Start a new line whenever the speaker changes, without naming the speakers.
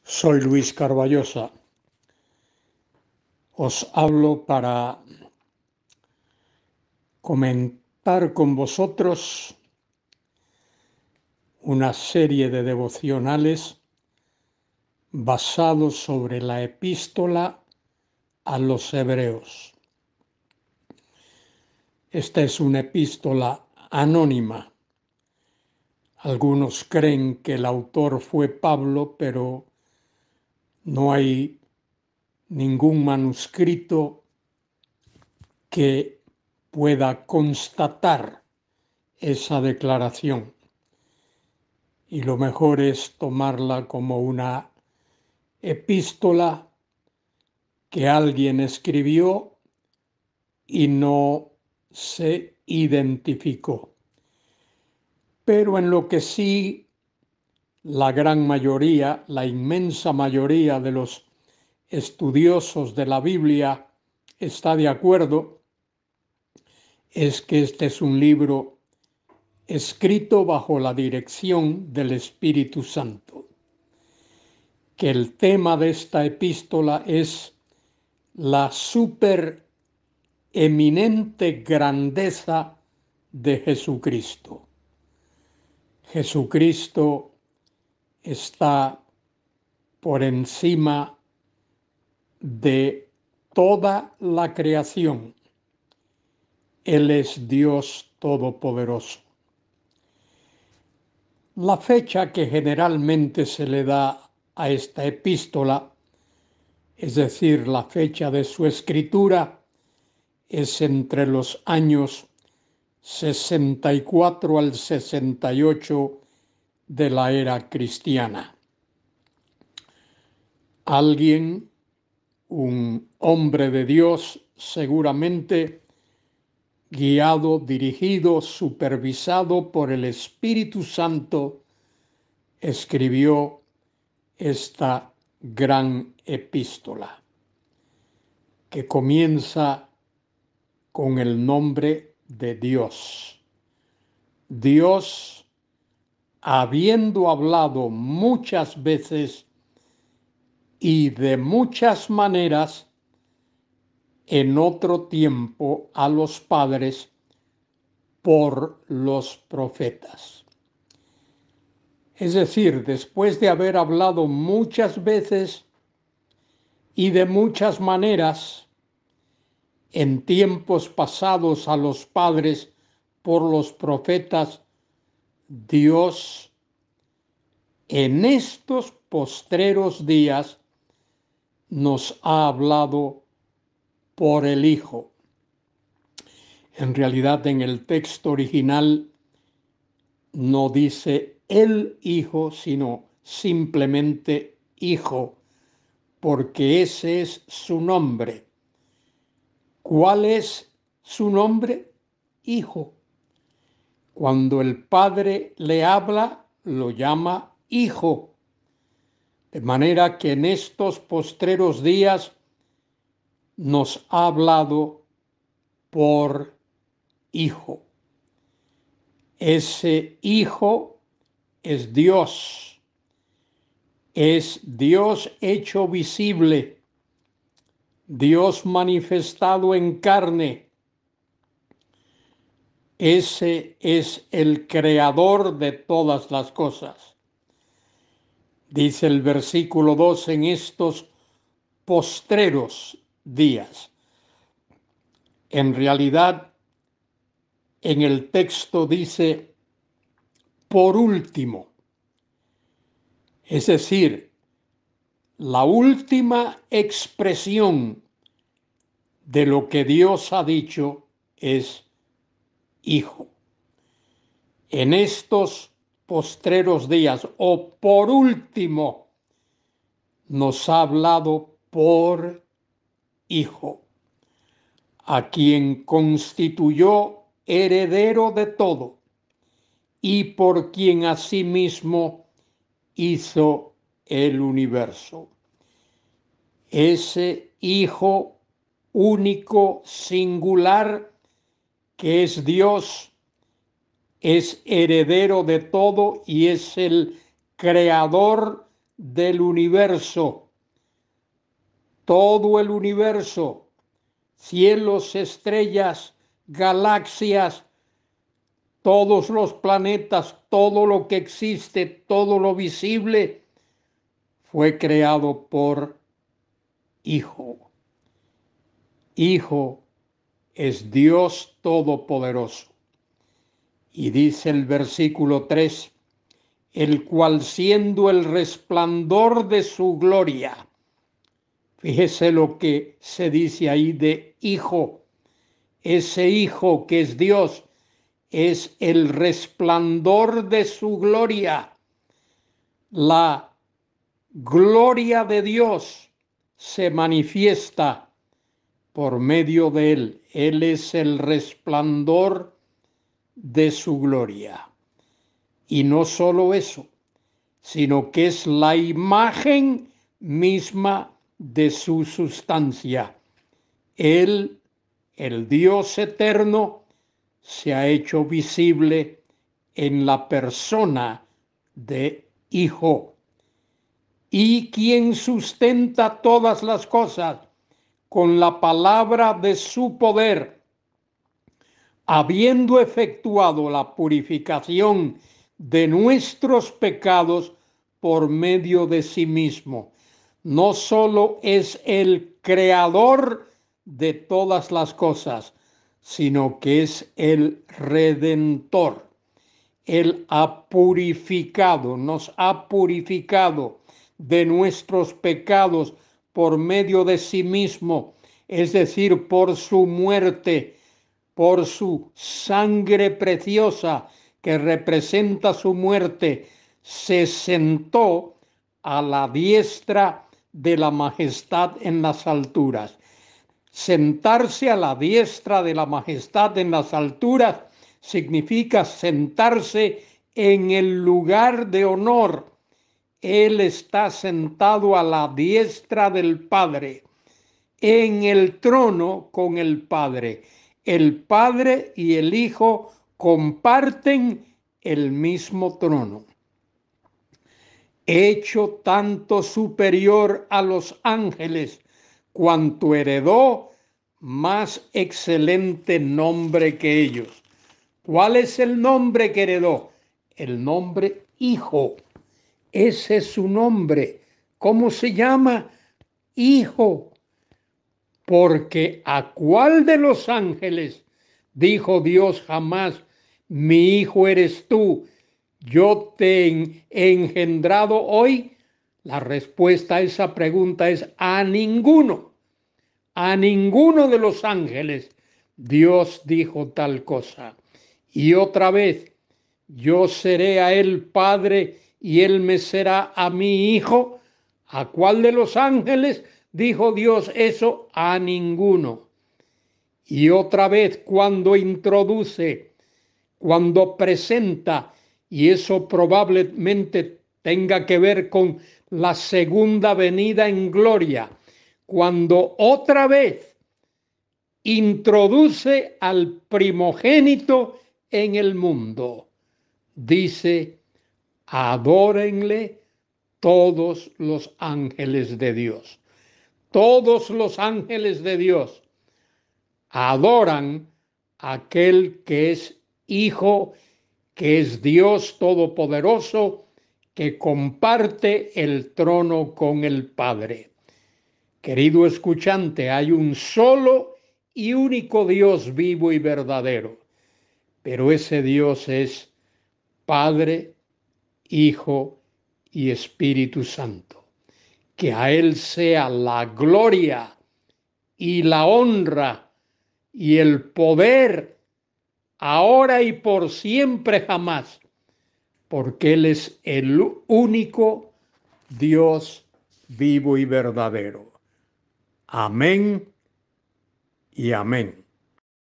Soy Luis Carballosa. Os hablo para comentar con vosotros una serie de devocionales basados sobre la epístola a los Hebreos. Esta es una epístola anónima. Algunos creen que el autor fue Pablo, pero no hay ningún manuscrito que pueda constatar esa declaración. Y lo mejor es tomarla como una epístola que alguien escribió y no se identificó. Pero en lo que sí la gran mayoría, la inmensa mayoría de los estudiosos de la Biblia está de acuerdo, es que este es un libro escrito bajo la dirección del Espíritu Santo, que el tema de esta epístola es la supereminente grandeza de Jesucristo. Jesucristo está por encima de toda la creación. Él es Dios Todopoderoso. La fecha que generalmente se le da a esta epístola, es decir, la fecha de su escritura, es entre los años 64 al 68 de la era cristiana. Alguien, un hombre de Dios, seguramente guiado, dirigido, supervisado por el Espíritu Santo, escribió esta gran epístola, que comienza con el nombre de Dios. Dios, habiendo hablado muchas veces y de muchas maneras en otro tiempo a los padres por los profetas. Es decir, después de haber hablado muchas veces y de muchas maneras en tiempos pasados a los padres por los profetas, Dios en estos postreros días nos ha hablado por el Hijo. En realidad, en el texto original no dice el Hijo, sino simplemente Hijo, porque ese es su nombre. ¿Cuál es su nombre? Hijo. Cuando el Padre le habla, lo llama Hijo. De manera que en estos postreros días nos ha hablado por Hijo. Ese Hijo es Dios hecho visible, Dios manifestado en carne. Ese es el creador de todas las cosas. Dice el versículo 2, en estos postreros días. En realidad, en el texto dice por último. Es decir, la última expresión de lo que Dios ha dicho es Hijo. En estos postreros días, o por último, nos ha hablado por Hijo, a quien constituyó heredero de todo y por quien asimismo hizo el universo. Ese Hijo único, singular, que es Dios, es heredero de todo y es el creador del universo, todo el universo, cielos, estrellas, galaxias, todos los planetas, todo lo que existe, todo lo visible, fue creado por Hijo. Hijo es Dios Todopoderoso. Y dice el versículo 3, el cual siendo el resplandor de su gloria. Fíjese lo que se dice ahí de Hijo. Ese Hijo que es Dios es el resplandor de su gloria. La gloria de Dios se manifiesta por medio de él. Él es el resplandor de su gloria. Y no solo eso, sino que es la imagen misma de su sustancia. Él, el Dios eterno, se ha hecho visible en la persona de Hijo. Y quien sustenta todas las cosas con la palabra de su poder, habiendo efectuado la purificación de nuestros pecados por medio de sí mismo. No solo es el creador de todas las cosas, sino que es el redentor. Él ha purificado, nos ha purificado de nuestros pecados por medio de sí mismo, es decir, por su muerte, por su sangre preciosa que representa su muerte, se sentó a la diestra de la majestad en las alturas. Sentarse a la diestra de la majestad en las alturas significa sentarse en el lugar de honor. Él está sentado a la diestra del Padre, en el trono con el Padre. El Padre y el Hijo comparten el mismo trono. Hecho tanto superior a los ángeles, cuanto heredó más excelente nombre que ellos. ¿Cuál es el nombre que heredó? El nombre Hijo. Ese es su nombre. ¿Cómo se llama? Hijo. Porque ¿a cuál de los ángeles dijo Dios jamás, mi hijo eres tú, yo te he engendrado hoy? La respuesta a esa pregunta es a ninguno. A ninguno de los ángeles Dios dijo tal cosa. Y otra vez, yo seré a él padre y él me será a mí hijo. ¿A cuál de los ángeles dijo Dios eso? A ninguno. Y otra vez, cuando introduce, cuando presenta, y eso probablemente tenga que ver con la segunda venida en gloria, cuando otra vez introduce al primogénito en el mundo, dice, adórenle todos los ángeles de Dios. Todos los ángeles de Dios adoran a aquel que es Hijo, que es Dios Todopoderoso, que comparte el trono con el Padre. Querido escuchante, hay un solo y único Dios vivo y verdadero, pero ese Dios es Padre, Hijo y Espíritu Santo. Que a Él sea la gloria y la honra y el poder, ahora y por siempre jamás, porque Él es el único Dios vivo y verdadero. Amén y amén.